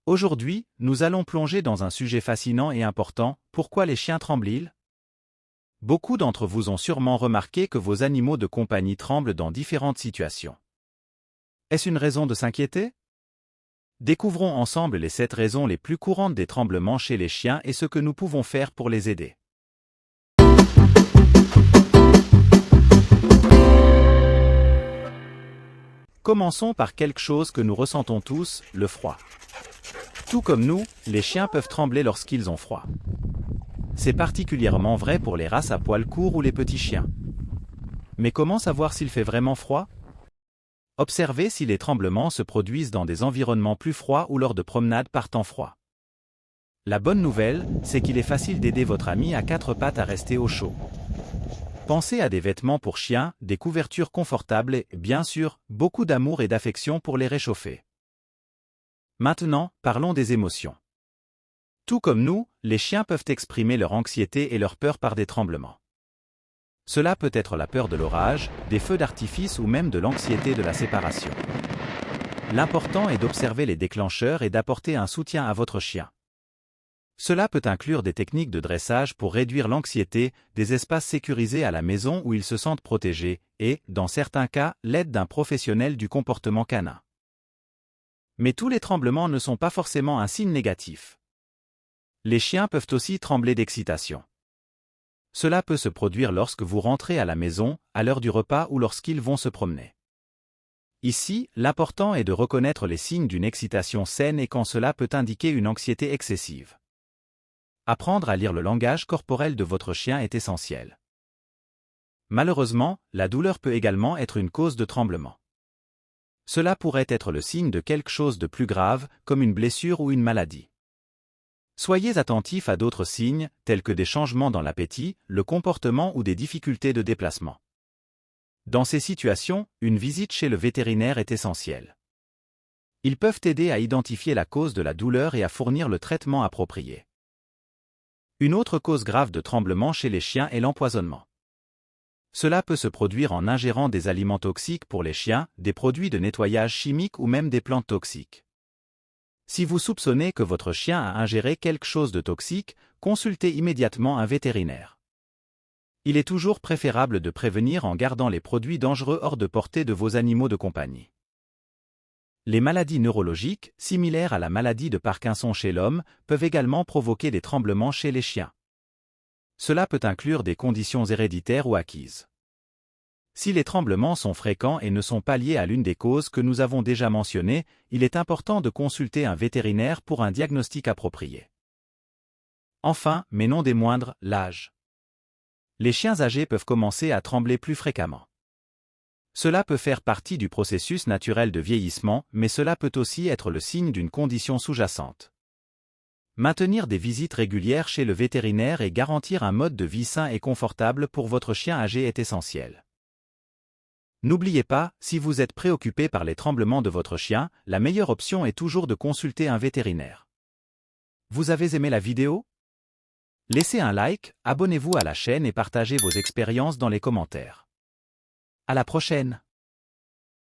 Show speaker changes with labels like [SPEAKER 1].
[SPEAKER 1] Aujourd'hui, nous allons plonger dans un sujet fascinant et important, pourquoi les chiens tremblent-ils? Beaucoup d'entre vous ont sûrement remarqué que vos animaux de compagnie tremblent dans différentes situations. Est-ce une raison de s'inquiéter? Découvrons ensemble les 7 raisons les plus courantes des tremblements chez les chiens et ce que nous pouvons faire pour les aider. Commençons par quelque chose que nous ressentons tous, le froid. Tout comme nous, les chiens peuvent trembler lorsqu'ils ont froid. C'est particulièrement vrai pour les races à poils courts ou les petits chiens. Mais comment savoir s'il fait vraiment froid? Observez si les tremblements se produisent dans des environnements plus froids ou lors de promenades par temps froid. La bonne nouvelle, c'est qu'il est facile d'aider votre ami à 4 pattes à rester au chaud. Pensez à des vêtements pour chiens, des couvertures confortables et, bien sûr, beaucoup d'amour et d'affection pour les réchauffer. Maintenant, parlons des émotions. Tout comme nous, les chiens peuvent exprimer leur anxiété et leur peur par des tremblements. Cela peut être la peur de l'orage, des feux d'artifice ou même de l'anxiété de la séparation. L'important est d'observer les déclencheurs et d'apporter un soutien à votre chien. Cela peut inclure des techniques de dressage pour réduire l'anxiété, des espaces sécurisés à la maison où ils se sentent protégés, et, dans certains cas, l'aide d'un professionnel du comportement canin. Mais tous les tremblements ne sont pas forcément un signe négatif. Les chiens peuvent aussi trembler d'excitation. Cela peut se produire lorsque vous rentrez à la maison, à l'heure du repas ou lorsqu'ils vont se promener. Ici, l'important est de reconnaître les signes d'une excitation saine et quand cela peut indiquer une anxiété excessive. Apprendre à lire le langage corporel de votre chien est essentiel. Malheureusement, la douleur peut également être une cause de tremblement. Cela pourrait être le signe de quelque chose de plus grave, comme une blessure ou une maladie. Soyez attentifs à d'autres signes, tels que des changements dans l'appétit, le comportement ou des difficultés de déplacement. Dans ces situations, une visite chez le vétérinaire est essentielle. Ils peuvent aider à identifier la cause de la douleur et à fournir le traitement approprié. Une autre cause grave de tremblement chez les chiens est l'empoisonnement. Cela peut se produire en ingérant des aliments toxiques pour les chiens, des produits de nettoyage chimique ou même des plantes toxiques. Si vous soupçonnez que votre chien a ingéré quelque chose de toxique, consultez immédiatement un vétérinaire. Il est toujours préférable de prévenir en gardant les produits dangereux hors de portée de vos animaux de compagnie. Les maladies neurologiques, similaires à la maladie de Parkinson chez l'homme, peuvent également provoquer des tremblements chez les chiens. Cela peut inclure des conditions héréditaires ou acquises. Si les tremblements sont fréquents et ne sont pas liés à l'une des causes que nous avons déjà mentionnées, il est important de consulter un vétérinaire pour un diagnostic approprié. Enfin, mais non des moindres, l'âge. Les chiens âgés peuvent commencer à trembler plus fréquemment. Cela peut faire partie du processus naturel de vieillissement, mais cela peut aussi être le signe d'une condition sous-jacente. Maintenir des visites régulières chez le vétérinaire et garantir un mode de vie sain et confortable pour votre chien âgé est essentiel. N'oubliez pas, si vous êtes préoccupé par les tremblements de votre chien, la meilleure option est toujours de consulter un vétérinaire. Vous avez aimé la vidéo? Laissez un like, abonnez-vous à la chaîne et partagez vos expériences dans les commentaires. À la prochaine!